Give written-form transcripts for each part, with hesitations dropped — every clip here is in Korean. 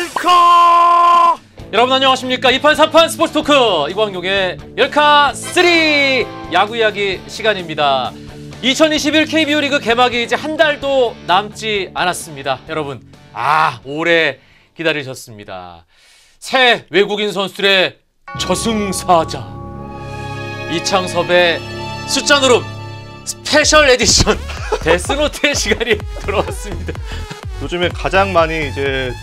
열카! 여러분 안녕하십니까? 2판 3판 스포츠 토크 이광용의 열카 3 야구 이야기 시간입니다. 2021 KBO 리그 개막이 이제 한 달도 남지 않았습니다. 여러분 오래 기다리셨습니다. 새 외국인 선수들의 저승사자 이창섭의 숫자 누름 스페셜 에디션 데스노트의 시간이 돌아왔습니다. 요즘에 가장 많이 이제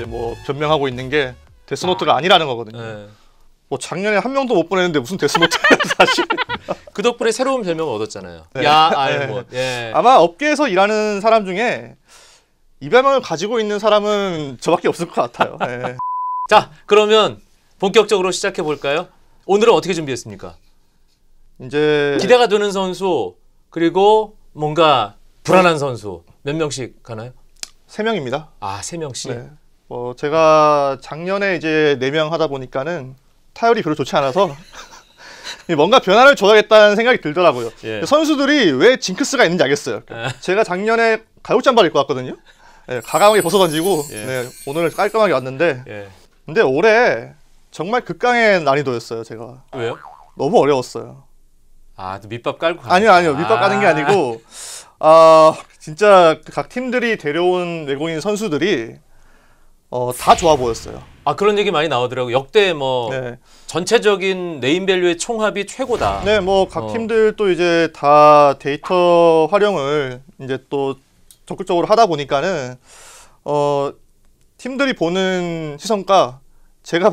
뭐 변명하고 있는 게 데스노트가 아니라는 거거든요. 네. 뭐 작년에 한 명도 못 보냈는데 무슨 데스노트예요, 사실. 그 덕분에 새로운 별명을 얻었잖아요. 네. 야알못. 예. 아마 업계에서 일하는 사람 중에 이 별명을 가지고 있는 사람은 저밖에 없을 것 같아요. 예. 자, 그러면 본격적으로 시작해 볼까요? 오늘은 어떻게 준비했습니까? 이제 기대가 되는 선수 그리고 뭔가 불안한 선수 몇 명씩 가나요? 3명입니다. 3명씩. 네. 제가 작년에 이제 4명 하다 보니까는 타율이 별로 좋지 않아서 뭔가 변화를 줘야겠다는 생각이 들더라고요. 예. 선수들이 왜 징크스가 있는지 알겠어요. 제가 작년에 가죽잠바를 입고 왔거든요. 네, 가감하게 벗어던지고 예. 네, 오늘 깔끔하게 왔는데 예. 근데 올해 정말 극강의 난이도였어요. 제가 왜요? 너무 어려웠어요. 또 밑밥 깔고 가네. 아니요. 밑밥 까는 게 아니고 진짜 각 팀들이 데려온 외국인 선수들이 다 좋아 보였어요. 그런 얘기 많이 나오더라고요. 역대 네. 전체적인 네임밸류의 총합이 최고다. 네, 각 팀들 또 이제 다 데이터 활용을 이제 또 적극적으로 하다 보니까는 팀들이 보는 시선과 제가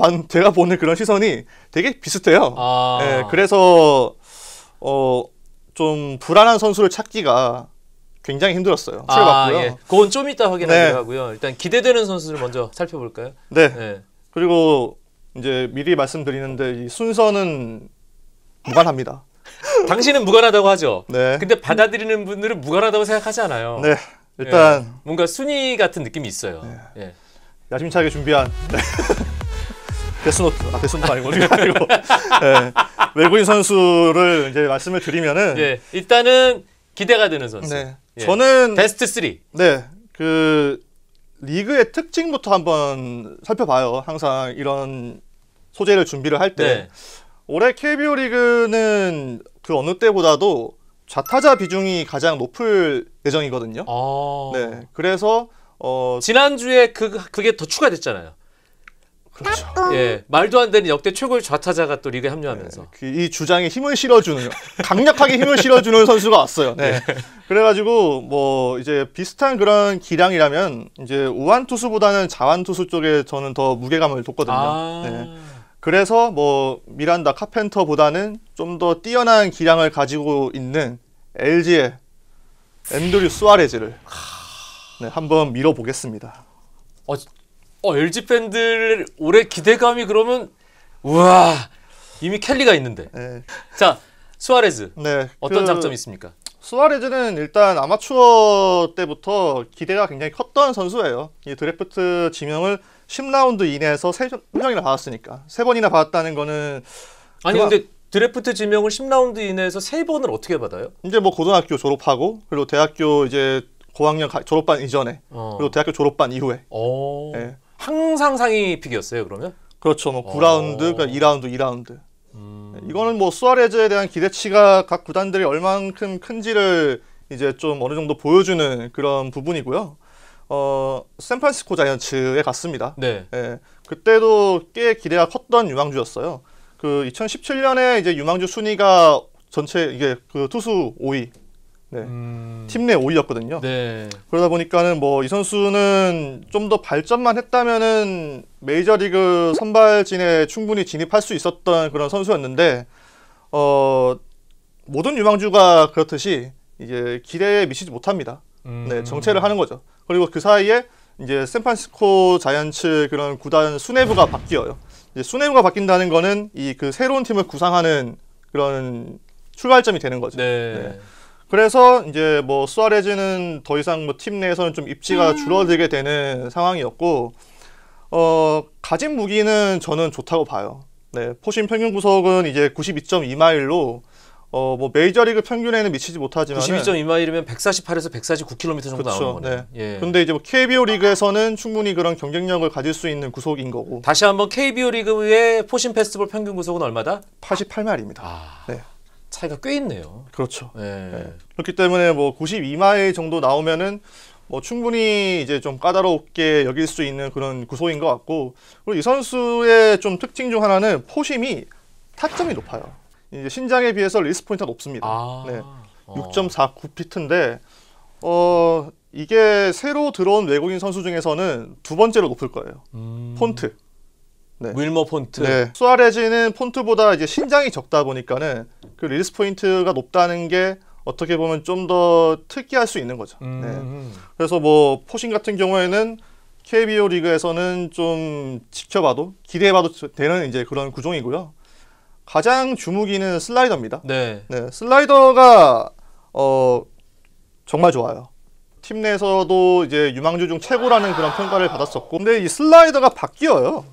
보는 그런 시선이 되게 비슷해요. 네, 그래서 좀 불안한 선수를 찾기가 굉장히 힘들었어요. 치료받고요. 예. 그건 좀 이따 확인하기로 네. 하고요. 일단 기대되는 선수를 먼저 살펴볼까요? 네. 네. 그리고 이제 미리 말씀드리는데 이 순서는 무관합니다. 당신은 무관하다고 하죠. 네. 근데 받아들이는 분들은 무관하다고 생각하지 않아요. 네. 일단 예. 뭔가 순위 같은 느낌이 있어요. 네. 예. 야심차게 준비한 데스노트 아니고 네. 외국인 선수를 이제 말씀을 드리면은 예. 일단은 기대가 되는 선수. 네. 예. 저는 베스트 3. 네. 그 리그의 특징부터 한번 살펴봐요. 항상 이런 소재를 준비를 할 때. 네. 올해 KBO 리그는 그 어느 때보다도 좌타자 비중이 가장 높을 예정이거든요. 네. 그래서 지난주에 그게 더 추가됐잖아요. 그렇죠. 예. 말도 안 되는 역대 최고의 좌타자가 또 리그에 합류하면서. 이 주장에 힘을 실어주는 강력하게 힘을 실어주는 선수가 왔어요. 네. 그래가지고 이제 비슷한 그런 기량이라면 이제 우완 투수보다는 자완 투수 쪽에 저는 더 무게감을 뒀거든요. 네. 그래서 미란다 카펜터보다는 좀 더 뛰어난 기량을 가지고 있는 LG의 앤드류 수아레즈를 한번 밀어보겠습니다. LG 팬들 올해 기대감이 그러면 우와 이미 켈리가 있는데. 네. 자 수아레즈 네. 어떤 장점이 있습니까? 수아레즈는 일단 아마추어 때부터 기대가 굉장히 컸던 선수예요. 이 드래프트 지명을 10라운드 이내에서 3명이나 받았으니까 3번이나 받았다는 거는 근데 드래프트 지명을 10라운드 이내에서 3번을 어떻게 받아요? 이제 고등학교 졸업하고 그리고 대학교 이제 고학년 졸업반 이전에 그리고 대학교 졸업반 이후에 네. 항상 상위 픽이었어요 그러면? 그렇죠. 9라운드, 그러니까 2라운드, 2라운드. 이거는 수아레즈에 대한 기대치가 각 구단들이 얼만큼 큰지를 이제 좀 어느 정도 보여주는 그런 부분이고요. 샌프란시스코 자이언츠에 갔습니다. 네. 예, 그때도 꽤 기대가 컸던 유망주였어요. 그 2017년에 이제 유망주 순위가 전체 이게 그 투수 5위. 네. 팀 내 5위였거든요. 네. 그러다 보니까는 이 선수는 좀 더 발전만 했다면은 메이저리그 선발진에 충분히 진입할 수 있었던 그런 선수였는데 모든 유망주가 그렇듯이 이제 기대에 미치지 못합니다. 네, 정체를 하는 거죠. 그리고 그 사이에 이제 샌프란시스코 자이언츠 그런 구단 수뇌부가 바뀌어요. 이제 수뇌부가 바뀐다는 거는 그 새로운 팀을 구상하는 그런 출발점이 되는 거죠. 네. 네. 그래서 이제 수아레즈는 더 이상 팀 내에서는 좀 입지가 줄어들게 되는 상황이었고 가진 무기는 저는 좋다고 봐요. 네, 포심 평균 구속은 이제 92.2마일로 뭐 메이저리그 평균에는 미치지 못하지만 92.2마일이면 148에서 149km 정도 나오는 거네요. 네. 예. 근데 이제 뭐 KBO 리그에서는 충분히 그런 경쟁력을 가질 수 있는 구속인 거고. 다시 한번 KBO 리그의 포심 페스티벌 평균 구속은 얼마다? 88마일입니다. 아, 네. 차이가 꽤 있네요. 그렇죠. 예. 네. 그렇기 때문에 뭐 92마일 정도 나오면은 뭐 충분히 이제 좀 까다롭게 여길 수 있는 그런 구속인 것 같고, 그리고 이 선수의 좀 특징 중 하나는 포심이 타점이 높아요. 이제 신장에 비해서 리스트 포인트가 높습니다. 아. 네. 6.49피트인데 이게 새로 들어온 외국인 선수 중에서는 두 번째로 높을 거예요. 폰트. 네. 윌머 폰트. 네. 수아레즈는 폰트보다 이제 신장이 적다 보니까는 그 리스트 포인트가 높다는 게 어떻게 보면 좀 더 특이할 수 있는 거죠. 네. 그래서 뭐 포심 같은 경우에는 KBO 리그에서는 좀 지켜봐도 기대해봐도 되는 이제 그런 구종이고요. 가장 주무기는 슬라이더입니다. 네. 네, 슬라이더가 정말 좋아요. 팀 내에서도 이제 유망주 중 최고라는 그런 평가를 받았었고, 근데 이 슬라이더가 바뀌어요.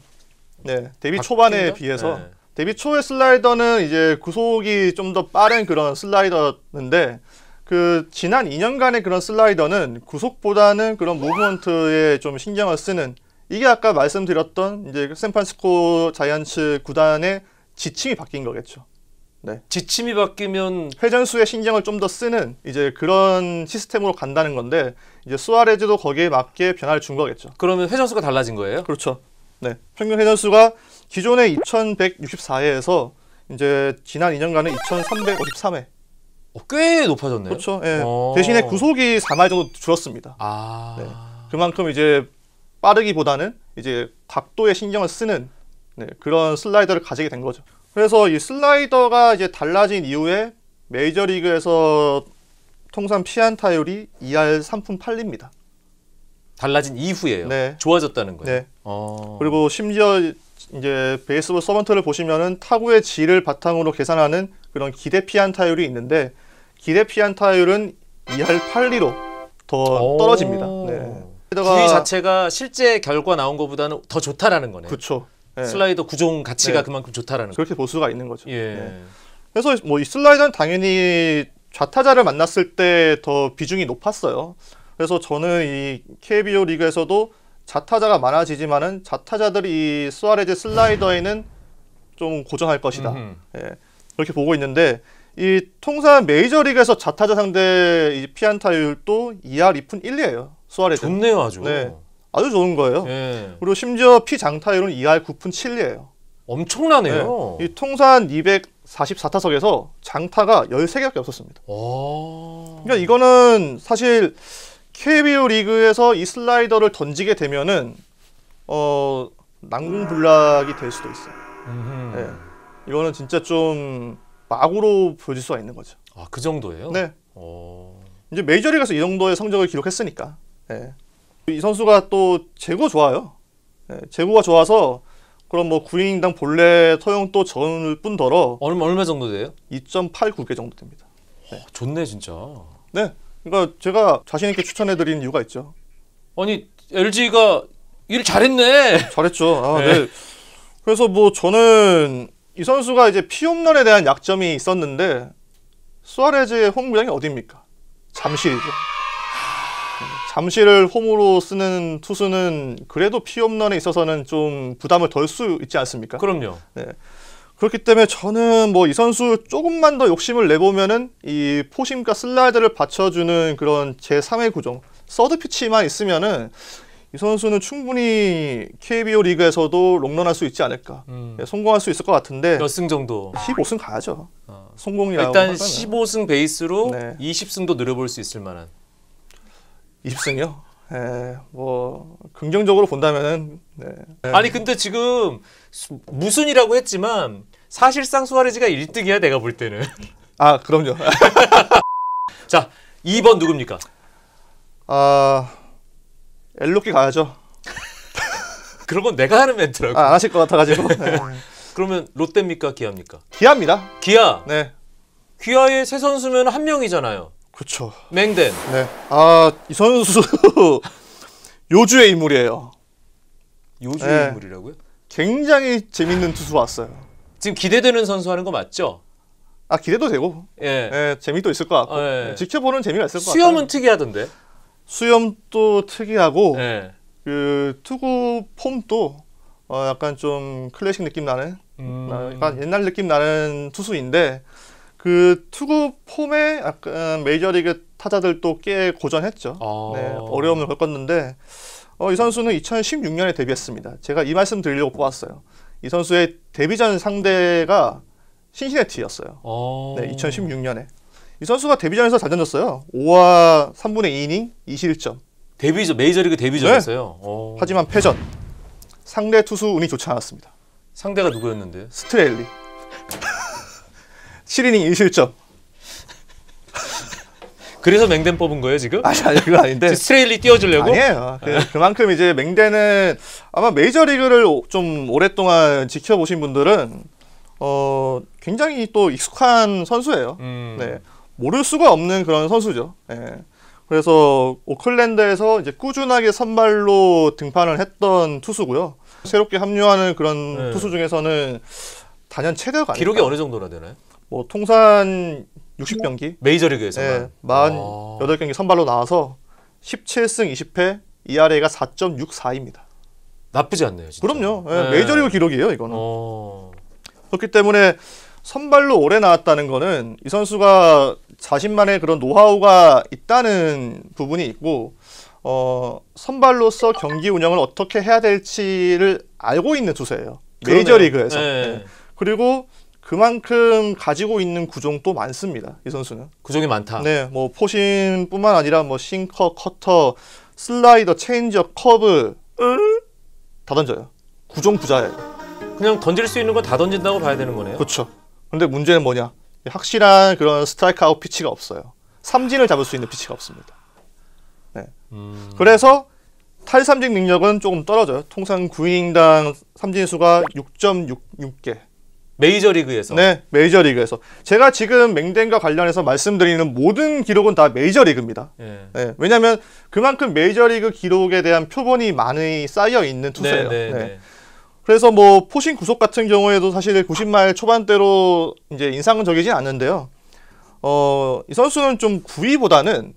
네, 데뷔 초반에 비해서. 네. 데뷔 초의 슬라이더는 이제 구속이 좀 더 빠른 그런 슬라이더인데, 그 지난 2년간의 그런 슬라이더는 구속보다는 그런 무브먼트에 좀 신경을 쓰는, 이게 아까 말씀드렸던 이제 샌프란시스코 자이언츠 구단의 지침이 바뀐 거겠죠. 네. 지침이 바뀌면 회전수에 신경을 좀 더 쓰는 이제 그런 시스템으로 간다는 건데, 이제 수아레즈도 거기에 맞게 변화를 준 거겠죠. 그러면 회전수가 달라진 거예요? 그렇죠. 네. 평균 회전수가 기존의 2164회에서 이제 지난 2년간은 2353회. 꽤 높아졌네요. 그렇죠. 예. 대신에 구속이 4마일 정도 줄었습니다. 아. 네. 그만큼 이제 빠르기보다는 이제 각도에 신경을 쓰는 그런 슬라이더를 가지게 된 거죠. 그래서 이 슬라이더가 이제 달라진 이후에 메이저리그에서 통산 피안타율이 2할 3푼 8리입니다. 달라진 이후에요. 네. 좋아졌다는 거예요. 네. 그리고 심지어 이제 베이스볼 서번트를 보시면은 타구의 질을 바탕으로 계산하는 그런 기대 피안타율이 있는데, 기대 피안타율은 2할 8리로 더 떨어집니다. 네. 구위 자체가 실제 결과 나온 것보다는 더 좋다라는 거네요. 그렇죠. 네. 슬라이더 구종 가치가 네. 그만큼 좋다라는 거. 그렇게 볼 수가 있는 거죠. 예. 네. 그래서 뭐 이 슬라이더는 당연히 좌타자를 만났을 때 더 비중이 높았어요. 그래서 저는 이 KBO 리그에서도 좌타자가 많아지지만은 좌타자들이 이 수아레즈 슬라이더에는 좀 고정할 것이다. 예, 그렇게 보고 있는데, 이 통산 메이저리그에서 좌타자 상대 이 피안타율도 2할 2푼 1리예요. 수아레즈. 좋네요, 아주. 네, 아주 좋은 거예요. 예. 그리고 심지어 피장타율은 2할 9푼 7리예요. 엄청나네요. 네. 이 통산 244타석에서 장타가 13개밖에 없었습니다. 그러니까 이거는 사실 KBO 리그에서 이 슬라이더를 던지게 되면은 난공불락이 될 수도 있어요. 네. 이거는 진짜 좀 막으로 보여질 수가 있는 거죠. 아, 그 정도예요? 네. 이제 메이저리그에서 이 정도의 성적을 기록했으니까. 네. 이 선수가 또 제구가 좋아요. 네. 제구가 좋아서 그럼 뭐 9이닝당 본래 허용도 적을 뿐더러 얼마 정도 돼요? 2.89개 정도 됩니다. 네. 좋네 진짜. 네. 그러니까 제가 자신 있게 추천해드리는 이유가 있죠. 아니 LG가 일 잘했네. 잘했죠. 아, 네. 그래서 뭐 저는 이 선수가 이제 피홈런에 대한 약점이 있었는데, 수아레즈의 홈 구장이 어디입니까? 잠실이죠. 잠실을 홈으로 쓰는 투수는 그래도 피홈런에 있어서는 좀 부담을 덜 수 있지 않습니까? 그럼요. 네. 그렇기 때문에 저는 뭐 이 선수 조금만 더 욕심을 내보면은 이 포심과 슬라이드를 받쳐주는 그런 제3의 구종, 서드 피치만 있으면은 이 선수는 충분히 KBO 리그에서도 롱런할 수 있지 않을까. 네, 성공할 수 있을 것 같은데. 몇 승 정도? 15승 가야죠. 성공이라고 일단 하면은. 15승 베이스로 네. 20승도 늘어볼 수 있을 만한. 20승이요? 네, 뭐 긍정적으로 본다면은. 네. 아니 근데 지금 무순이라고 했지만 사실상 수아레즈가 1등이야 내가 볼 때는. 아 그럼요. 자 2번 누굽니까? 엘로키 가야죠. 그런 건 내가 하는 멘트라고. 안 하실 것 같아가지고. 네. 그러면 롯데입니까 기아입니까? 기아입니다. 기아. 네. 기아의 새 선수면 한 명이잖아요. 그렇죠. 맹덴. 네. 이 선수 요주의 인물이에요. 요주의 네. 인물이라고요? 굉장히 재밌는 투수 왔어요. 지금 기대되는 선수 하는 거 맞죠? 아 기대도 되고 예. 예, 재미도 있을 것 같고 예. 예, 지켜보는 재미가 있을 것 같아요. 수염은 특이하던데. 수염도 특이하고 예. 그 투구 폼도 약간 좀 클래식 느낌 나는 약간 옛날 느낌 나는 투수인데 그 투구 폼에 약간 메이저리그 타자들도 꽤 고전했죠. 네, 어려움을 겪었는데 이 선수는 2016년에 데뷔했습니다. 제가 이 말씀 드리려고 뽑았어요. 이 선수의 데뷔전 상대가 신시내티였어요. 네, 2016년에. 이 선수가 데뷔전에서 잘 던졌어요. 5와 3분의 2이닝 2실점. 데뷔전, 메이저리그 데뷔전이었어요. 네. 하지만 패전. 상대 투수 운이 좋지 않았습니다. 상대가 누구였는데요? 스트레일리. 7이닝 1실점. 그래서 맹덴 뽑은 거예요 지금? 아니 그건 아닌데. 스트레일리 띄워주려고? 아니에요. 그만큼 이제 맹덴은 아마 메이저리그를 좀 오랫동안 지켜보신 분들은 굉장히 또 익숙한 선수예요. 네, 모를 수가 없는 그런 선수죠. 네. 그래서 오클랜드에서 이제 꾸준하게 선발로 등판을 했던 투수고요. 새롭게 합류하는 그런 네. 투수 중에서는 단연 최대가 아닐까. 기록이 어느 정도나 되나요? 뭐 통산 60경기 메이저리그에서만? 네, 48경기 선발로 나와서 17승 20패 ERA가 4.64입니다. 나쁘지 않네요 진짜. 그럼요. 네, 네. 메이저리그 기록이에요 이거는. 그렇기 때문에 선발로 오래 나왔다는 거는 이 선수가 자신만의 그런 노하우가 있다는 부분이 있고 선발로서 경기 운영을 어떻게 해야 될지를 알고 있는 투수예요. 메이저리그에서. 네. 네. 그리고 그만큼 가지고 있는 구종도 많습니다. 이 선수는. 구종이 많다. 네, 뭐 포심뿐만 아니라 뭐 싱커, 커터, 슬라이더, 체인지업, 커브 다 던져요. 구종 부자예요. 그냥 던질 수 있는 건 다 던진다고 봐야 되는 거네요. 그렇죠. 근데 문제는 뭐냐? 확실한 그런 스트라이크 아웃 피치가 없어요. 삼진을 잡을 수 있는 피치가 없습니다. 네. 그래서 탈삼진 능력은 조금 떨어져요. 통상 9이닝당 삼진 수가 6.66개. 메이저리그에서. 네, 메이저리그에서. 제가 지금 맹덴과 관련해서 말씀드리는 모든 기록은 다 메이저리그입니다. 예. 네, 왜냐하면 그만큼 메이저리그 기록에 대한 표본이 많이 쌓여 있는 투수예요. 네. 그래서 뭐 포신 구속 같은 경우에도 사실 90말 초반대로 이제 인상은 적이진 않는데요. 이 선수는 좀 구위보다는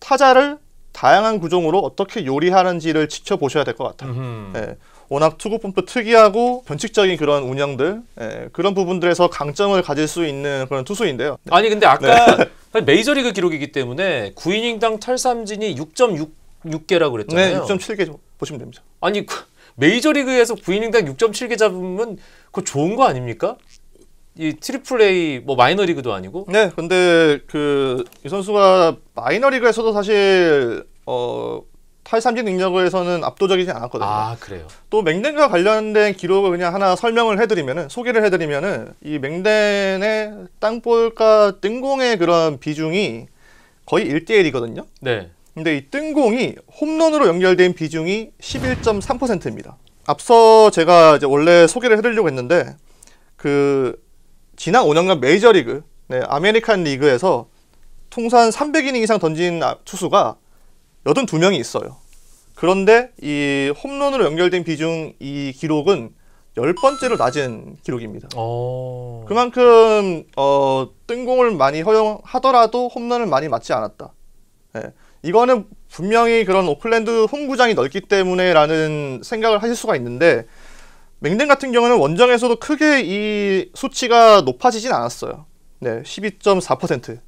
타자를 다양한 구종으로 어떻게 요리하는지를 지켜보셔야 될 것 같아요. 네. 워낙 투구폼도 특이하고 변칙적인 그런 운영들 그런 부분들에서 강점을 가질 수 있는 그런 투수인데요. 아니 근데 아까 메이저리그 기록이기 때문에 9이닝당 탈삼진이 6.66개라고 그랬잖아요. 네, 6.7개 보시면 됩니다. 아니 메이저리그에서 9이닝당 6.7개 잡으면 그거 좋은 거 아닙니까? 이 트리플 A 뭐 마이너리그도 아니고. 네, 근데 이 선수가 마이너리그에서도 사실 탈삼진 능력에서는 압도적이지 않았거든요. 아, 그래요. 또 맹덴과 관련된 기록을 그냥 하나 소개를 해드리면은 이 맹덴의 땅볼과 뜬공의 그런 비중이 거의 1대1이거든요. 네. 근데 이 뜬공이 홈런으로 연결된 비중이 11.3%입니다. 앞서 제가 이제 원래 소개를 해드리려고 했는데 지난 5년간 메이저리그, 아메리칸 리그에서 통산 300이닝 이상 던진 투수가 82명이 있어요. 그런데 이 홈런으로 연결된 비중 이 기록은 10번째로 낮은 기록입니다. 그만큼 뜬공을 많이 허용하더라도 홈런을 많이 맞지 않았다. 네. 이거는 분명히 그런 오클랜드 홈구장이 넓기 때문에라는 생각을 하실 수가 있는데 맹덴 같은 경우는 원정에서도 크게 이 수치가 높아지진 않았어요. 네, 12.4%.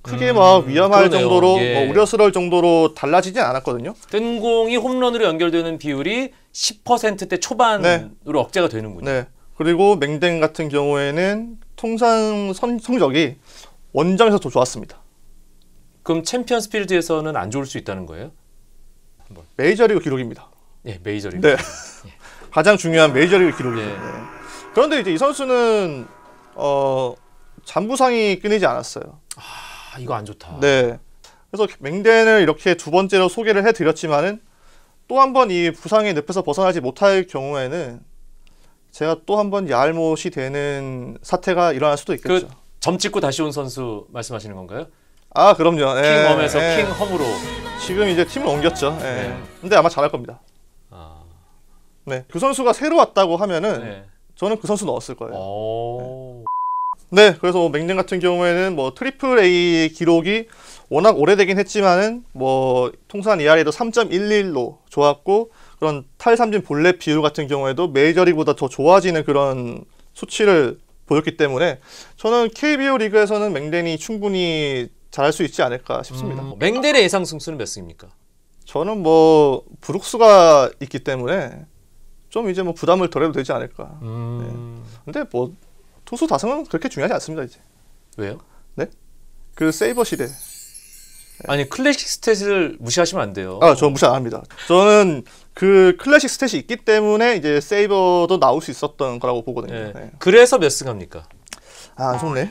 크게 막 위험할 그러네요. 정도로 예. 뭐 우려스러울 정도로 달라지진 않았거든요. 뜬공이 홈런으로 연결되는 비율이 10%대 초반으로 억제가 되는군요. 네. 그리고 맹덴 같은 경우에는 통상 성적이 원정에서 더 좋았습니다. 그럼 챔피언스 필드에서는 안 좋을 수 있다는 거예요? 메이저리그 기록입니다. 예, 메이저리그. 네. 가장 중요한 메이저리그 기록이죠. 예. 네. 그런데 이제 이 선수는 잔부상이 끊이지 않았어요. 아, 이거 안 좋다. 네. 그래서 맹덴을 이렇게 두 번째로 소개를 해드렸지만은 또 한 번 이 부상의 늪에서 벗어나지 못할 경우에는 제가 또 한 번 얄못이 되는 사태가 일어날 수도 있겠죠. 점 찍고 다시 온 선수 말씀하시는 건가요? 아, 그럼요. 킹홈에서 킹홈으로. 지금 이제 팀을 옮겼죠. 근데 아마 잘할 겁니다. 네, 그 선수가 새로 왔다고 하면은 저는 그 선수 넣었을 거예요. 네, 그래서 맹댕 같은 경우에는 뭐 트리플 A 기록이 워낙 오래되긴 했지만은 뭐 통산 ERA도 3.11로 좋았고 그런 탈삼진 볼넷 비율 같은 경우에도 메이저리그보다 더 좋아지는 그런 수치를 보였기 때문에 저는 KBO 리그에서는 맹댕이 충분히 잘할 수 있지 않을까 싶습니다. 맹댕의 예상 승수는 몇 승입니까? 저는 뭐 브룩스가 있기 때문에 좀 이제 뭐 부담을 덜해도 되지 않을까. 네. 근데 뭐 투수 다승은 그렇게 중요하지 않습니다 이제. 왜요? 네? 그 세이버 시대. 아니 클래식 스탯을 무시하시면 안 돼요. 저 무시 안 합니다. 저는 그 클래식 스탯이 있기 때문에 이제 세이버도 나올 수 있었던 거라고 보거든요. 네. 네. 그래서 몇 승 합니까? 안 속네.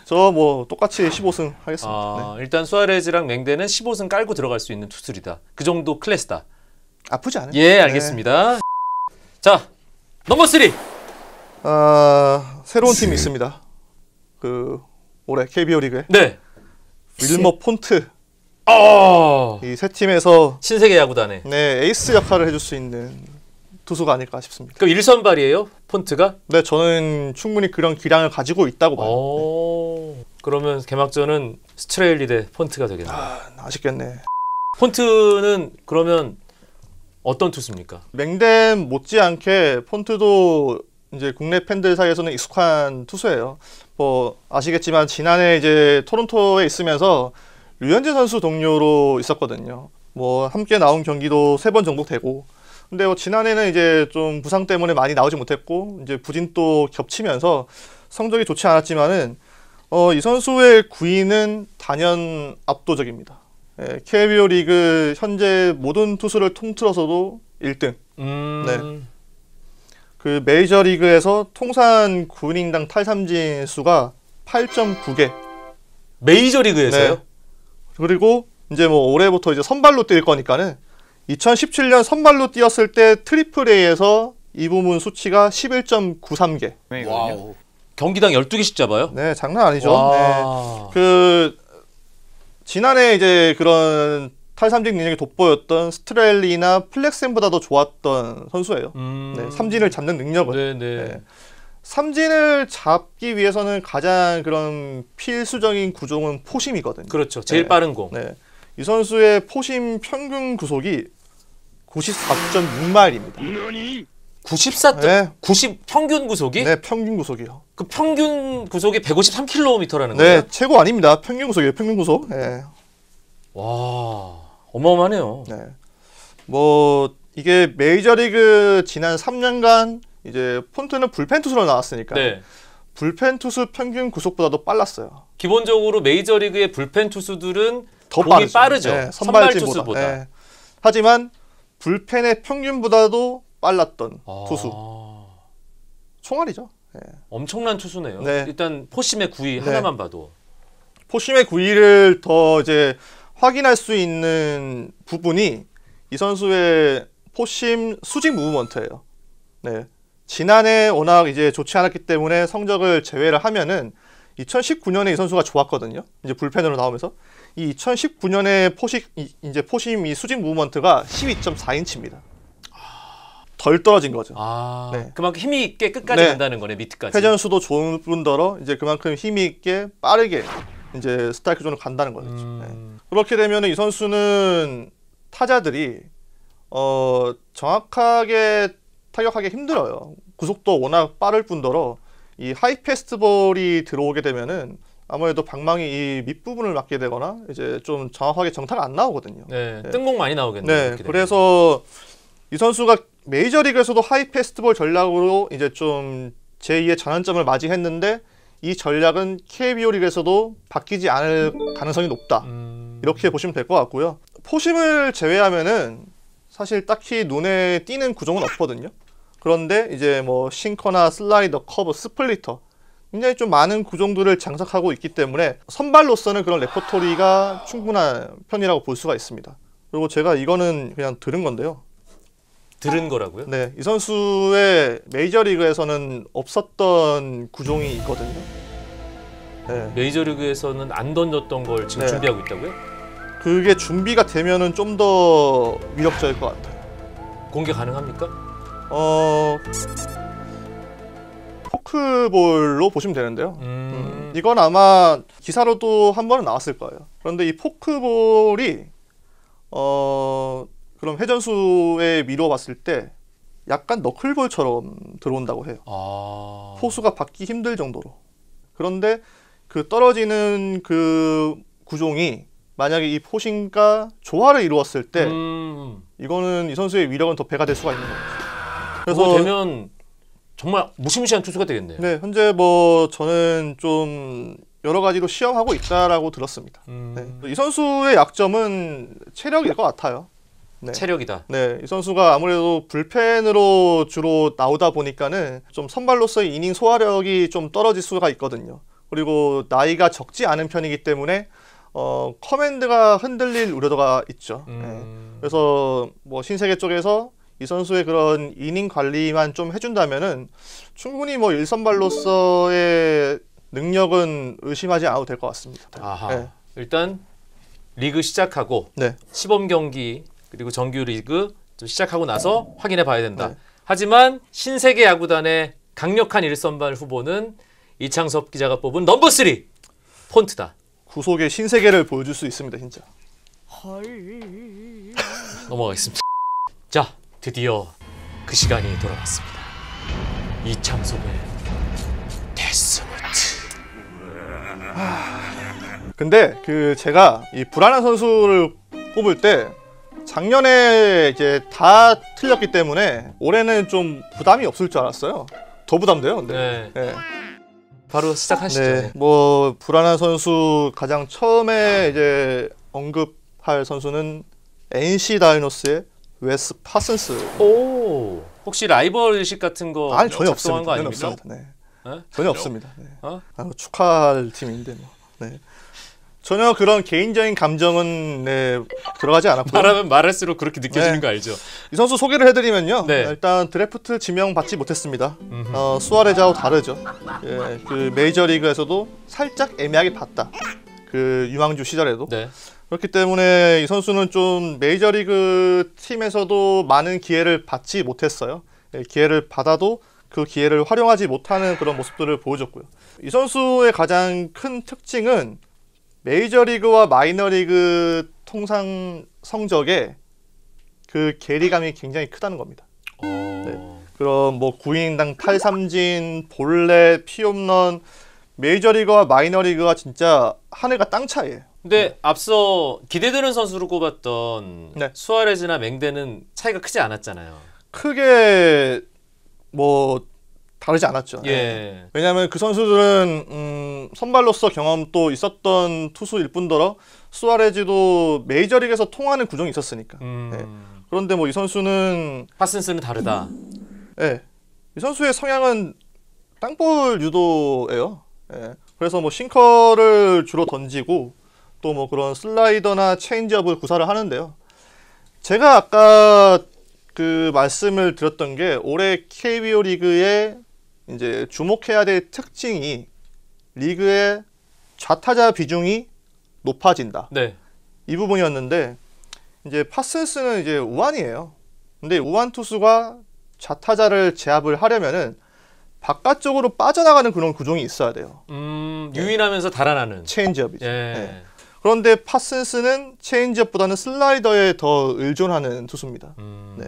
저 뭐 똑같이 15승 하겠습니다. 네. 일단 수아레즈랑 맹대는 15승 깔고 들어갈 수 있는 투수들이다. 그 정도 클래스다. 아프지 않아요. 예, 알겠습니다. 네. 자, 넘버 3. 새로운 팀이 있습니다. 그 올해 KBO 리그에. 네. 윌머 폰트. 이 세 팀에서 신세계 야구단에. 네, 에이스 역할을 해줄 수 있는 투수가 아닐까 싶습니다. 그럼 1선발이에요? 폰트가? 네, 저는 충분히 그런 기량을 가지고 있다고 봐요. 그러면 개막전은 스트레일리 대 폰트가 되겠네요. 아쉽겠네. 폰트는 그러면 어떤 투수입니까? 맹댐 못지않게 폰트도 이제 국내 팬들 사이에서는 익숙한 투수예요. 뭐 아시겠지만 지난해 이제 토론토에 있으면서 류현진 선수 동료로 있었거든요. 뭐 함께 나온 경기도 3번 정도 되고. 근데 뭐 지난해는 이제 좀 부상 때문에 많이 나오지 못했고 이제 부진도 겹치면서 성적이 좋지 않았지만은 이 선수의 구위는 단연 압도적입니다. 예, KBO 리그 현재 모든 투수를 통틀어서도 1등. 네. 그 메이저 리그에서 통산 9이닝당 탈삼진 수가 8.9개. 메이저 리그에서요? 네. 그리고 이제 뭐 올해부터 이제 선발로 뛸 거니까는 2017년 선발로 뛰었을 때 트리플 A에서 이 부분 수치가 11.93개. 와우. 경기당 12개씩 잡아요? 네, 장난 아니죠. 네. 그 지난해 이제 그런 탈삼진 능력이 돋보였던 스트렐리나 플렉센보다도 좋았던 선수예요. 네, 삼진을 잡는 능력은. 네. 삼진을 잡기 위해서는 가장 그런 필수적인 구종은 포심이거든요. 그렇죠. 제일 빠른 공. 네. 이 선수의 포심 평균 구속이 94.6마일입니다. 94. 네. 90 평균 구속이? 네, 평균 구속이요. 그 평균 구속이 153km라는 네, 거예요? 최고 아닙니다. 평균 구속이에요. 평균 구속. 네. 와, 어마어마하네요. 네. 뭐 이게 메이저리그 지난 3년간 이제 폰트는 불펜 투수로 나왔으니까 네. 불펜 투수 평균 구속보다도 빨랐어요. 기본적으로 메이저리그의 불펜 투수들은 더 공이 빠르죠. 네, 선발 투수보다. 네. 하지만 불펜의 평균보다도 빨랐던 투수. 총알이죠. 네. 엄청난 투수네요. 네. 일단 포심의 구위 하나만 봐도. 포심의 구위를 더 이제 확인할 수 있는 부분이 이 선수의 포심 수직 무브먼트예요. 네. 지난해 워낙 이제 좋지 않았기 때문에 성적을 제외를 하면은 2019년에 이 선수가 좋았거든요. 이제 불펜으로 나오면서 이 2019년에 포심 이 수직 무브먼트가 12.4인치입니다. 덜 떨어진 거죠. 네. 그만큼 힘이 있게 끝까지 간다는 거네, 밑까지. 회전수도 좋은 뿐더러 이제 그만큼 힘이 있게 빠르게 이제 스트라이크 존을 간다는 거죠. 그렇게 되면 이 선수는 타자들이 정확하게 타격하기 힘들어요. 구속도 워낙 빠를 뿐더러 이 하이 패스트볼이 들어오게 되면은 아무래도 방망이 이 밑부분을 맞게 되거나 이제 좀 정확하게 정타가 안 나오거든요. 네, 뜬공 많이 나오겠네요. 네, 그래서 이 선수가 메이저리그에서도 하이 패스트볼 전략으로 이제 좀 제2의 전환점을 맞이했는데 이 전략은 KBO 리그에서도 바뀌지 않을 가능성이 높다. 이렇게 보시면 될 것 같고요. 포심을 제외하면은 사실 딱히 눈에 띄는 구종은 없거든요. 그런데 이제 뭐 싱커나 슬라이더, 커브, 스플리터 굉장히 좀 많은 구종들을 장착하고 있기 때문에 선발로서는 그런 레퍼토리가 충분한 편이라고 볼 수가 있습니다. 그리고 제가 이거는 그냥 들은 건데요. 들은 거라고요? 네, 이 선수의 메이저리그에서는 없었던 구종이 있거든요. 네. 메이저리그에서는 안 던졌던 걸 지금 준비하고 있다고요? 그게 준비가 되면은 좀 더 위력적일 것 같아요. 공개 가능합니까? 포크? 포크볼로 보시면 되는데요. 이건 아마 기사로도 한 번은 나왔을 거예요. 그런데 이 포크볼이 그럼 회전수에 미루어 봤을 때 약간 너클볼처럼 들어온다고 해요. 포수가 받기 힘들 정도로. 그런데 그 떨어지는 그 구종이 만약에 이 포심과 조화를 이루었을 때 이거는 이 선수의 위력은 더 배가 될 수가 있는 거죠. 그래서 되면 정말 무시무시한 투수가 되겠네요. 네, 현재 뭐 저는 좀 여러 가지로 시험하고 있다라고 들었습니다. 네. 이 선수의 약점은 체력일 것 같아요. 네. 체력이다. 네, 이 선수가 아무래도 불펜으로 주로 나오다 보니까는 좀 선발로서의 이닝 소화력이 좀 떨어질 수가 있거든요. 그리고 나이가 적지 않은 편이기 때문에 커맨드가 흔들릴 우려가 있죠. 네. 그래서 뭐 신세계 쪽에서 이 선수의 그런 이닝 관리만 좀 해준다면은 충분히 뭐 1선발로서의 능력은 의심하지 않아도 될 것 같습니다. 아하. 네. 일단 리그 시작하고 네. 시범 경기 그리고 정규 리그 좀 시작하고 나서 확인해 봐야 된다. 네. 하지만 신세계 야구단의 강력한 1선발 후보는 이창섭 기자가 뽑은 넘버 3 폰트다. 구속의 신세계를 보여줄 수 있습니다, 진짜. 넘어가겠습니다. 자, 드디어 그 시간이 돌아왔습니다. 이창섭의 데스노트. 근데 그 제가 이 불안한 선수를 뽑을 때 작년에 이제 다 틀렸기 때문에 올해는 좀 부담이 없을 줄 알았어요. 더 부담돼요, 근데. 네. 네. 바로 시작하시죠. 네, 뭐 불안한 선수 가장 처음에 이제 언급할 선수는 NC 다이노스의 웨스 파슨스. 오, 혹시 라이벌식 같은 거 아니 전혀 작성한 없습니다. 거 아닙니까? 전혀 없습니다. 네. 네? 전혀 없습니다. 네. 축하할 팀인데 뭐. 네. 전혀 그런 개인적인 감정은 네, 들어가지 않았고요. 말하면 말할수록 그렇게 느껴지는 네. 거 알죠? 이 선수 소개를 해드리면요. 네. 일단 드래프트 지명 받지 못했습니다. 수아레즈하고 다르죠. 예, 그 메이저리그에서도 살짝 애매하게 봤다. 그 유망주 시절에도. 네. 그렇기 때문에 이 선수는 좀 메이저리그 팀에서도 많은 기회를 받지 못했어요. 예, 기회를 받아도 그 기회를 활용하지 못하는 그런 모습들을 보여줬고요. 이 선수의 가장 큰 특징은 메이저리그와 마이너리그 통상 성적에 그 괴리감이 굉장히 크다는 겁니다. 네. 그럼 뭐 9인당 탈삼진, 볼넷, 피홈런, 메이저리그와 마이너리그가 진짜 하늘과 땅 차이예요. 근데 앞서 기대되는 선수로 꼽았던 네. 수아레즈나 맹대는 차이가 크지 않았잖아요. 크게 뭐 다르지 않았죠. 예. 왜냐하면 그 선수들은 선발로서 경험도 있었던 투수일 뿐더러 수아레즈도 메이저리그에서 통하는 구종이 있었으니까. 네. 그런데 뭐 이 선수는 파슨스는 다르다. 네. 이 선수의 성향은 땅볼 유도예요. 네. 그래서 뭐 싱커를 주로 던지고 또 뭐 그런 슬라이더나 체인지업을 구사를 하는데요. 제가 아까 그 말씀을 드렸던 게 올해 KBO 리그의 이제 주목해야 될 특징이 리그의 좌타자 비중이 높아진다. 네. 이 부분이었는데 이제 파슨스는 이제 우완이에요. 근데 우완 투수가 좌타자를 제압을 하려면은 바깥쪽으로 빠져나가는 그런 구종이 있어야 돼요. 유인하면서 달아나는 체인지업이죠. 예. 네. 그런데 파슨스는 체인지업보다는 슬라이더에 더 의존하는 투수입니다. 네.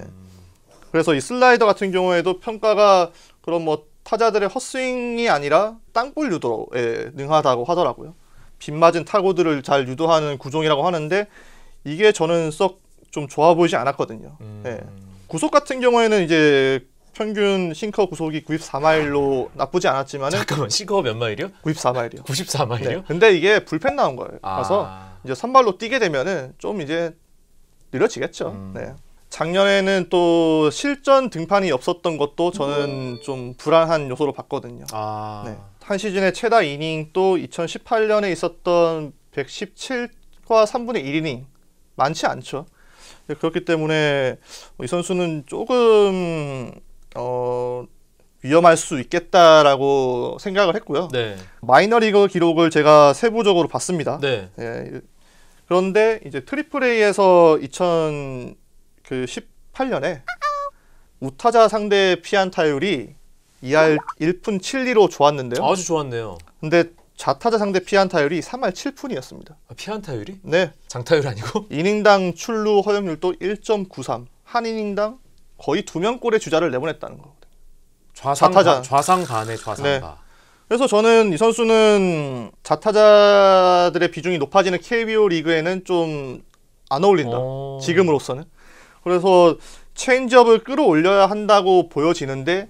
그래서 이 슬라이더 같은 경우에도 평가가 그런 뭐 타자들의 헛스윙이 아니라 땅볼 유도에 능하다고 하더라고요. 빗맞은 타구들을 잘 유도하는 구종이라고 하는데 이게 저는 썩 좀 좋아 보이지 않았거든요. 네. 구속 같은 경우에는 이제 평균 싱커 구속이 94마일로 나쁘지 않았지만은 잠깐만 싱커가 몇 마일이요? 94마일이요. 94마일이요? 네. 근데 이게 불펜 나온 거예요. 그래서 이제 선발로 뛰게 되면은 좀 이제 느려지겠죠. 네. 작년에는 또 실전 등판이 없었던 것도 저는 좀 불안한 요소로 봤거든요. 네. 한 시즌의 최다 이닝 또 2018년에 있었던 117과 3분의 1이닝 많지 않죠. 그렇기 때문에 이 선수는 조금 위험할 수 있겠다라고 생각을 했고요. 네. 마이너리그 기록을 제가 세부적으로 봤습니다. 네. 예, 그런데 이제 트리플 A에서 2018년에 우타자 상대 피안타율이 2할 1푼 7리로 좋았는데요. 아주 좋았네요. 근데 좌타자 상대 피안타율이 3할 7푼이었습니다. 아, 피안타율이? 네. 장타율 아니고? 이닝당 출루 허용률도 1.93. 한 이닝당 거의 2명꼴의 주자를 내보냈다는 거거든요. 좌타자. 좌상가네, 좌상가. 네. 그래서 저는 이 선수는 좌타자들의 비중이 높아지는 KBO 리그에는 좀 안 어울린다. 지금으로서는. 그래서 체인지업을 끌어올려야 한다고 보여지는데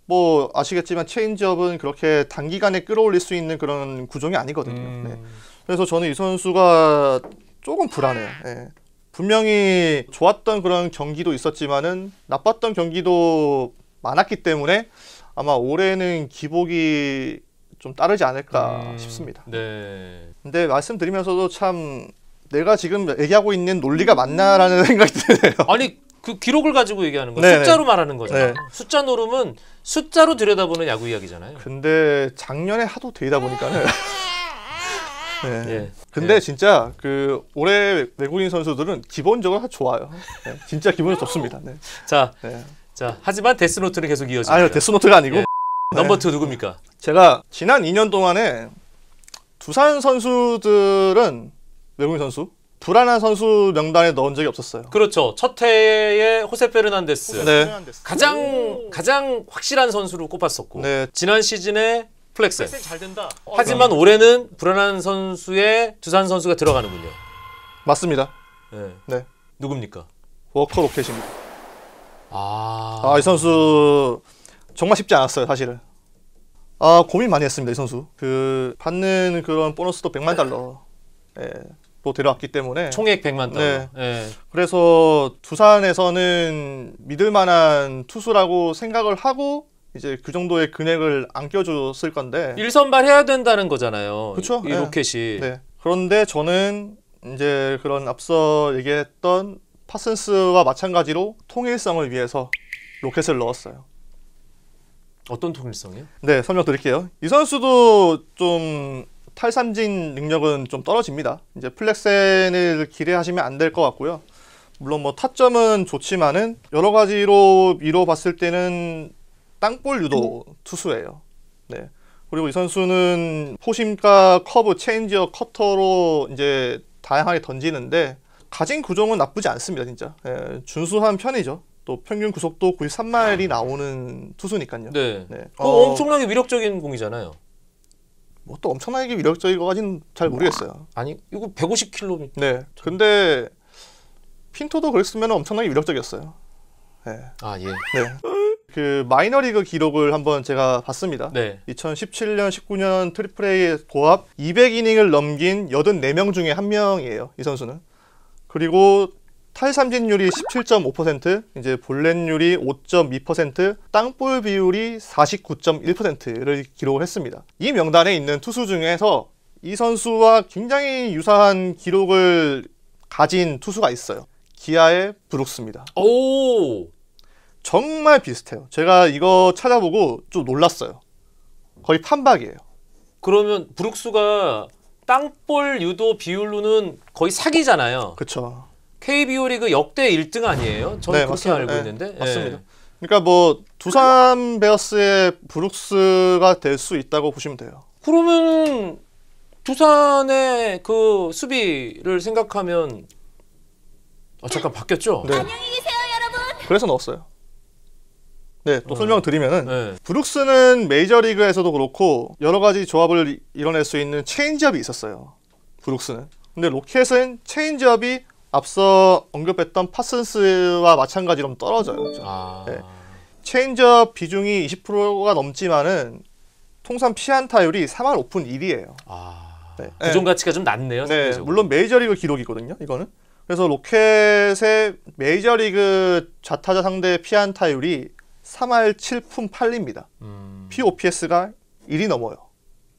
뭐 아시겠지만 체인지업은 그렇게 단기간에 끌어올릴 수 있는 그런 구종이 아니거든요. 네. 그래서 저는 이 선수가 조금 불안해요. 네. 분명히 좋았던 그런 경기도 있었지만은 나빴던 경기도 많았기 때문에 아마 올해는 기복이 좀 따르지 않을까 싶습니다. 네. 근데 말씀드리면서도 참 내가 지금 얘기하고 있는 논리가 맞나라는 생각이 드네요. 아니 그 기록을 가지고 얘기하는 거 네네. 숫자로 말하는 거잖아요. 네. 숫자 노름은 숫자로 들여다보는 야구 이야기잖아요. 근데 작년에 하도 되다 보니까는 네. 예. 근데 예. 진짜 그 올해 외국인 선수들은 기본적으로 다 좋아요. 네. 진짜 기분이 좋습니다. 네. 자, 네. 자 하지만 데스노트는 계속 이어집니다. 아유 데스노트가 아니고 예. 넘버 2 누굽니까? 제가 지난 2년 동안에 두산 선수들은 외국인 선수 불안한 선수 명단에 넣은 적이 없었어요. 그렇죠. 첫 해에 호세 페르난데스. 네. 가장 확실한 선수로 꼽았었고 네. 지난 시즌에 플렉센 잘 된다. 하지만 올해는 불안한 선수에 두산 선수가 들어가는군요. 맞습니다. 네. 네. 누굽니까? 워커 로켓입니다. 아, 이 선수 정말 쉽지 않았어요, 사실은. 고민 많이 했습니다, 이 선수. 그 받는 그런 보너스도 100만 달러. 예. 또 데려왔기 때문에 총액 100만 달러. 네. 예. 그래서 두산에서는 믿을 만한 투수라고 생각을 하고 이제 그 정도의 금액을 안겨줬을 건데 1선발 해야 된다는 거잖아요. 그쵸? 이 네. 로켓이. 네. 그런데 저는 이제 그런 앞서 얘기했던 파슨스와 마찬가지로 통일성을 위해서 로켓을 넣었어요. 어떤 통일성이요? 네, 설명드릴게요. 이 선수도 좀 탈삼진 능력은 좀 떨어집니다. 이제 플렉센을 기대하시면 안 될 것 같고요. 물론 뭐 타점은 좋지만은 여러 가지로 미뤄봤을 때는 땅볼 유도 투수예요. 네. 그리고 이 선수는 포심과 커브, 체인지업, 커터로 이제 다양하게 던지는데 가진 구종은 나쁘지 않습니다, 진짜. 예, 준수한 편이죠. 또 평균 구속도 93마일이 나오는 투수니까요. 네. 네. 엄청나게 위력적인 공이잖아요. 뭐 또 엄청나게 위력적인 것까지는 잘 모르겠어요. 아니 이거 150km. 네. 근데 핀토도 그랬으면 엄청나게 위력적이었어요. 네. 아 예. 네. 그 마이너리그 기록을 한번 제가 봤습니다. 네. 2017년, 19년 트리플 A 고합 200이닝을 넘긴 84명 중에 한 명이에요. 이 선수는. 그리고 탈삼진율이 17.5%, 이제 볼넷율이 5.2%, 땅볼 비율이 49.1%를 기록을 했습니다. 이 명단에 있는 투수 중에서 이 선수와 굉장히 유사한 기록을 가진 투수가 있어요. 기아의 브룩스입니다. 오. 정말 비슷해요. 제가 이거 찾아보고 좀 놀랐어요. 거의 판박이에요. 그러면 브룩스가 땅볼 유도 비율로는 거의 사기잖아요. 그렇죠. KBO 리그 역대 1등 아니에요? 저는 네, 그렇게 맞습니다. 알고 네, 있는데. 맞습니다. 예. 그러니까 뭐 두산 베어스의 브룩스가 될 수 있다고 보시면 돼요. 그러면 두산의 그 수비를 생각하면 잠깐 바뀌었죠? 네. 안녕히 계세요, 여러분. 그래서 넣었어요. 네, 또 설명을 드리면은 네. 브룩스는 메이저리그에서도 그렇고 여러 가지 조합을 이뤄낼 수 있는 체인지업이 있었어요. 브룩스는. 근데 로켓은 체인지업이 앞서 언급했던 파슨스와 마찬가지로 떨어져요. 아. 네. 체인지업 비중이 20%가 넘지만은 통산 피안타율이 3할 오픈 1위예요. 아. 네. 구종 가치가 좀 낮네요. 네, 상대적으로. 물론 메이저리그 기록이거든요. 이거는. 그래서 로켓의 메이저리그 좌타자 상대 피안타율이 3할 7푼 8리입니다. POPS가 1이 넘어요.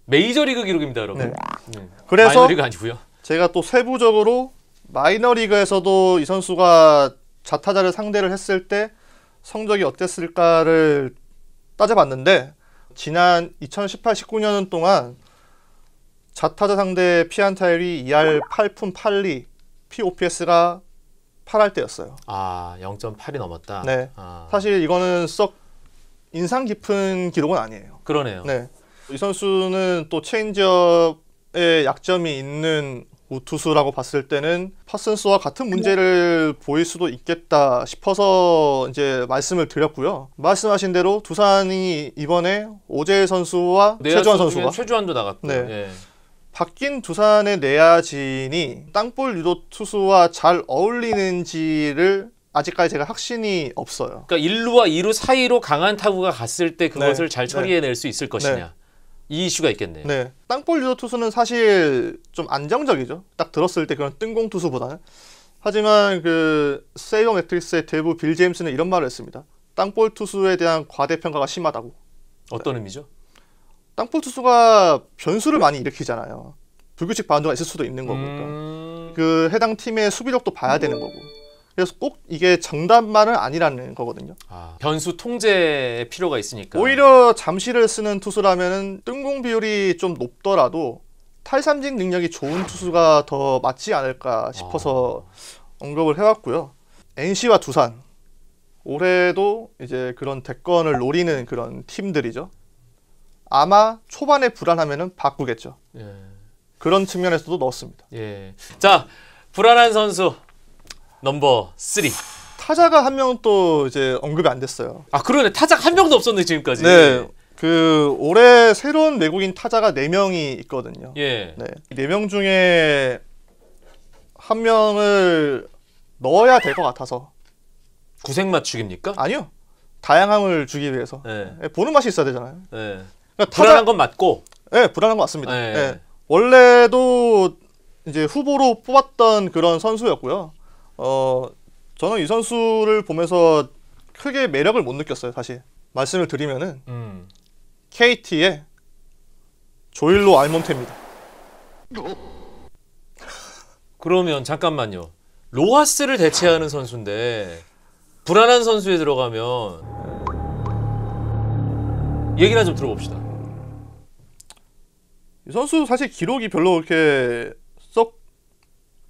메이저리그 기록입니다, 여러분. 네. 그래서 마이너리그 아니고요. 제가 또 세부적으로 마이너리그에서도 이 선수가 좌타자를 상대를 했을 때 성적이 어땠을까를 따져봤는데 지난 2018-19년 동안 좌타자 상대 피안타율이 2할 8푼 8리, POPS가 8할 때였어요. 아, 0.8이 넘었다. 네. 아. 사실 이거는 썩 인상 깊은 기록은 아니에요. 그러네요. 네. 이 선수는 또 체인지업에 약점이 있는 우투수라고 봤을 때는 파슨스와 같은 문제를 보일 수도 있겠다 싶어서 이제 말씀을 드렸고요. 말씀하신 대로 두산이 이번에 오재일 선수와 최주환 선수가 최주환도 나갔고. 네. 예. 바뀐 두산의 내야진이 땅볼 유도 투수와 잘 어울리는지를 아직까지 제가 확신이 없어요. 그러니까 1루와 2루 사이로 강한 타구가 갔을 때 그것을 네. 잘 처리해낼 수 있을 것이냐. 이 이슈가 있겠네요. 네, 땅볼 유도 투수는 사실 좀 안정적이죠. 딱 들었을 때 그런 뜬공 투수보다는. 하지만 그 세이버 매트릭스의 대부 빌 제임스는 이런 말을 했습니다. 땅볼 투수에 대한 과대평가가 심하다고. 어떤 의미죠? 땅볼 투수가 변수를 많이 일으키잖아요. 불규칙 바운드가 있을 수도 있는 거고, 그 해당 팀의 수비력도 봐야 되는 거고. 그래서 꼭 이게 정답만은 아니라는 거거든요. 아, 변수 통제의 필요가 있으니까. 오히려 잠시를 쓰는 투수라면은 뜬공 비율이 좀 높더라도 탈삼진 능력이 좋은 투수가 더 맞지 않을까 싶어서 언급을 해왔고요. NC와 두산 올해도 이제 그런 대권을 노리는 그런 팀들이죠. 아마 초반에 불안하면은 바꾸겠죠. 예. 그런 측면에서도 넣었습니다. 예. 자, 불안한 선수 넘버 3. 타자가 한 명 또 이제 언급이 안 됐어요. 아, 그러네. 타자 한 명도 없었네 지금까지. 네. 그 올해 새로운 외국인 타자가 4명이 있거든요. 예. 네. 4명 중에 한 명을 넣어야 될 것 같아서. 구색 맞추기입니까? 아니요. 다양함을 주기 위해서. 예. 네, 보는 맛이 있어야 되잖아요. 예. 그러니까 불안한 건 맞고. 네, 불안한 것 같습니다. 예. 네. 원래도 이제 후보로 뽑았던 그런 선수였고요. 저는 이 선수를 보면서 크게 매력을 못 느꼈어요. 사실 말씀을 드리면은 KT의 조일로 알몬테입니다. 그러면 잠깐만요. 로하스를 대체하는 선수인데 불안한 선수에 들어가면 얘기나 좀 들어봅시다. 이 선수 사실 기록이 별로 그렇게 썩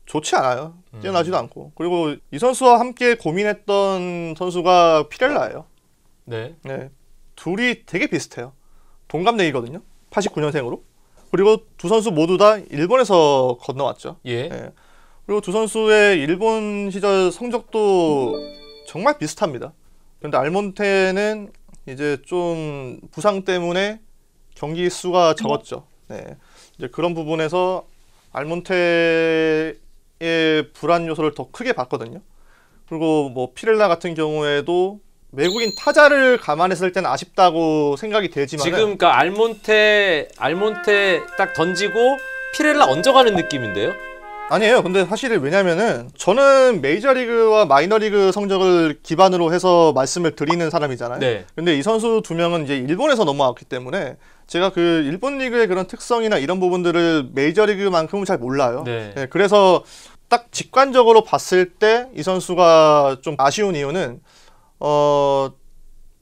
좋지 않아요. 뛰어나지도 않고. 그리고 이 선수와 함께 고민했던 선수가 피렐라예요. 네. 네. 둘이 되게 비슷해요. 동갑내기거든요. 89년생으로. 그리고 두 선수 모두 다 일본에서 건너왔죠. 예. 네. 그리고 두 선수의 일본 시절 성적도 정말 비슷합니다. 그런데 알몬테는 이제 좀 부상 때문에 경기 수가 적었죠. 네. 이제 그런 부분에서 알몬테의 불안 요소를 더 크게 봤거든요. 그리고 뭐 피렐라 같은 경우에도 외국인 타자를 감안했을 때는 아쉽다고 생각이 되지만 지금 그러니까 알몬테 딱 던지고 피렐라 얹어가는 느낌인데요. 아니에요. 근데 사실 왜냐면은 저는 메이저리그와 마이너리그 성적을 기반으로 해서 말씀을 드리는 사람이잖아요. 네. 근데 이 선수 두 명은 이제 일본에서 넘어왔기 때문에 제가 그 일본 리그의 그런 특성이나 이런 부분들을 메이저리그만큼은 잘 몰라요. 네. 네, 그래서 딱 직관적으로 봤을 때 이 선수가 좀 아쉬운 이유는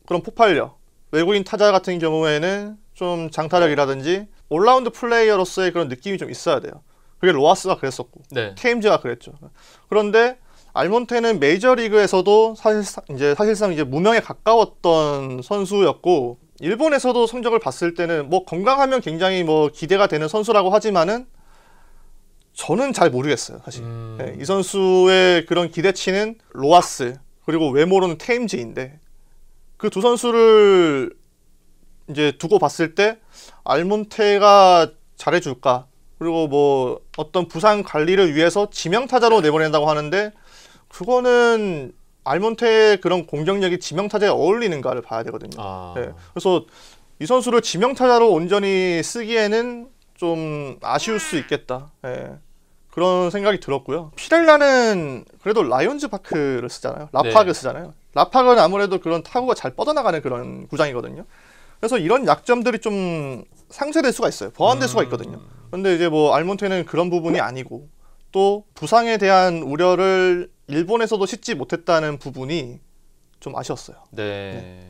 그런 폭발력, 외국인 타자 같은 경우에는 좀 장타력이라든지 올라운드 플레이어로서의 그런 느낌이 좀 있어야 돼요. 그게 로하스가 그랬었고, 네. 테임즈가 그랬죠. 그런데 알몬테는 메이저리그에서도 사실상 이제 무명에 가까웠던 선수였고, 일본에서도 성적을 봤을 때는 뭐 건강하면 굉장히 뭐 기대가 되는 선수라고 하지만은 저는 잘 모르겠어요, 사실. 네, 이 선수의 그런 기대치는 로하스 그리고 외모로는 테임즈인데 그 두 선수를 이제 두고 봤을 때 알몬테가 잘해줄까? 그리고 뭐 어떤 부상 관리를 위해서 지명타자로 내보낸다고 하는데 그거는 알몬테의 그런 공격력이 지명타자에 어울리는가를 봐야 되거든요. 네. 그래서 이 선수를 지명타자로 온전히 쓰기에는 좀 아쉬울 수 있겠다. 네. 그런 생각이 들었고요. 피렐라는 그래도 라이온즈 파크를 쓰잖아요. 라파그 쓰잖아요. 라파그는 아무래도 그런 타구가 잘 뻗어나가는 그런 구장이거든요. 그래서 이런 약점들이 좀 상쇄될 수가 있어요. 보완될 수가 있거든요. 근데 이제 뭐 알몬테는 그런 부분이 아니고 또 부상에 대한 우려를 일본에서도 싣지 못했다는 부분이 좀 아쉬웠어요. 네.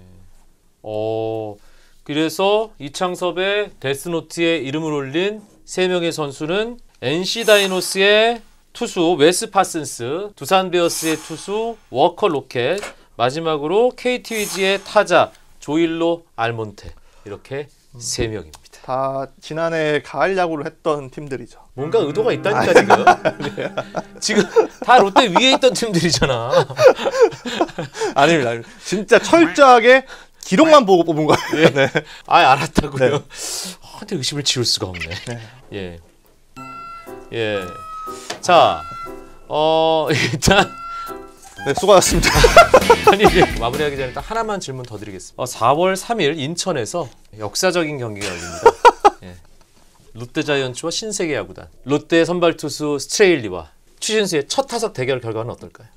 그래서 이창섭의 데스노트에 이름을 올린 3명의 선수는 NC 다이노스의 투수 웨스 파슨스, 두산 베어스의 투수 워커 로켓, 마지막으로 KT 위즈의 타자 조일로, 알몬테 이렇게 3명입니다. 다 지난해 가을 야구를 했던 팀들이죠. 뭔가 의도가 있다니까 지금. 지금 다 롯데 위에 있던 팀들이잖아. 아닙니다. 진짜 철저하게 기록만 보고 뽑은 거예요. 네. 알았다고요. 네. 근데 의심을 지울 수가 없네. 네. 예. 자, 일단 네, 수고하셨습니다. 아니 마무리하기 전에 딱 하나만 질문 더 드리겠습니다. 4월 3일 인천에서 역사적인 경기가 열립니다. 예. 롯데자이언츠와 신세계야구단. 롯데 선발 투수 스트레일리와 추신수의 첫 타석 대결 결과는 어떨까요?